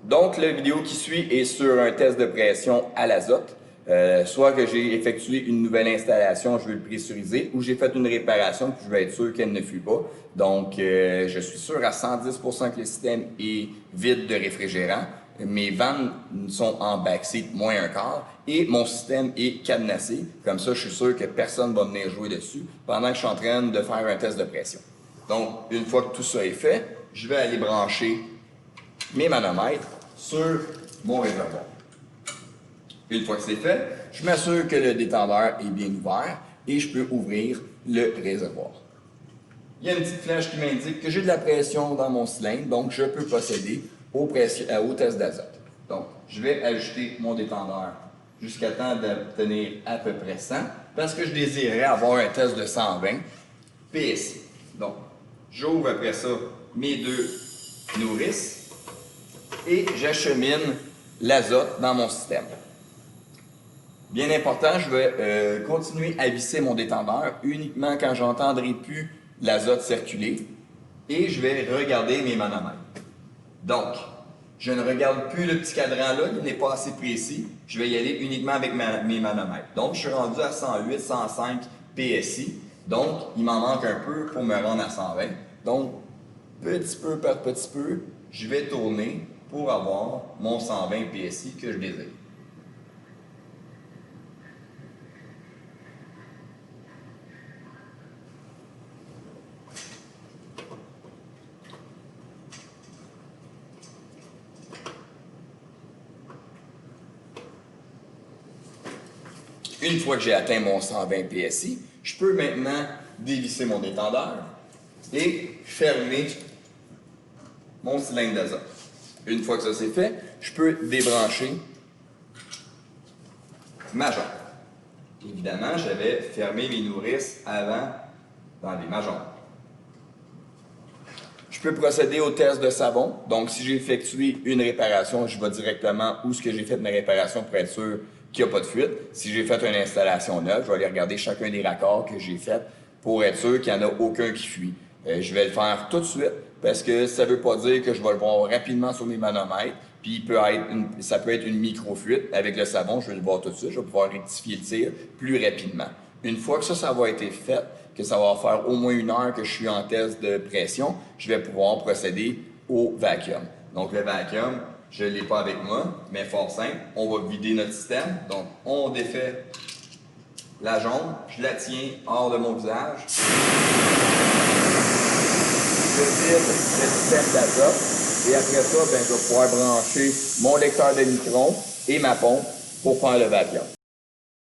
Donc, la vidéo qui suit est sur un test de pression à l'azote. Soit que j'ai effectué une nouvelle installation, je veux le pressuriser, ou j'ai fait une réparation, puis je veux être sûr qu'elle ne fuit pas. Donc, je suis sûr à 110% que le système est vide de réfrigérant. Mes vannes sont en backseat, moins un quart, et mon système est cadenassé. Comme ça, je suis sûr que personne ne va venir jouer dessus pendant que je suis en train de faire un test de pression. Donc, une fois que tout ça est fait, je vais aller brancher mes manomètres sur mon réservoir. Une fois que c'est fait, je m'assure que le détendeur est bien ouvert et je peux ouvrir le réservoir. Il y a une petite flèche qui m'indique que j'ai de la pression dans mon cylindre, donc je peux procéder au test d'azote. Donc, je vais ajuster mon détendeur jusqu'à temps d'obtenir à peu près 100 parce que je désirais avoir un test de 120 PSI. Donc, j'ouvre après ça mes deux nourrices et j'achemine l'azote dans mon système. Bien important, je vais continuer à visser mon détendeur uniquement quand j'entendrai plus l'azote circuler et je vais regarder mes manomètres. Donc, je ne regarde plus le petit cadran là, il n'est pas assez précis. Je vais y aller uniquement avec mes manomètres. Donc, je suis rendu à 108, 105 PSI. Donc, il m'en manque un peu pour me rendre à 120. Donc, petit peu par petit peu, je vais tourner pour avoir mon 120 PSI que je désire. Une fois que j'ai atteint mon 120 PSI, je peux maintenant dévisser mon détendeur et fermer mon cylindre d'azote. Une fois que ça c'est fait, je peux débrancher ma jambe. Évidemment, j'avais fermé mes nourrices avant d'enlever ma jambe. Je peux procéder au test de savon. Donc, si j'ai effectué une réparation, je vais directement où ce que j'ai fait ma réparation pour être sûr qu'il n'y a pas de fuite. Si j'ai fait une installation neuve, je vais aller regarder chacun des raccords que j'ai fait pour être sûr qu'il n'y en a aucun qui fuit. Je vais le faire tout de suite parce que ça ne veut pas dire que je vais le voir rapidement sur mes manomètres. Puis ça peut être une micro-fuite. Avec le savon, je vais le voir tout de suite. Je vais pouvoir rectifier le tir plus rapidement. Une fois que ça va être fait, que ça va faire au moins 1 heure que je suis en test de pression, je vais pouvoir procéder au vacuum. Donc le vacuum, je ne l'ai pas avec moi, mais fort simple, on va vider notre système. Donc on défait la jambe, je la tiens hors de mon visage. Je vide le système d'azote et après ça, je vais pouvoir brancher mon lecteur de micron et ma pompe pour faire le vacuum.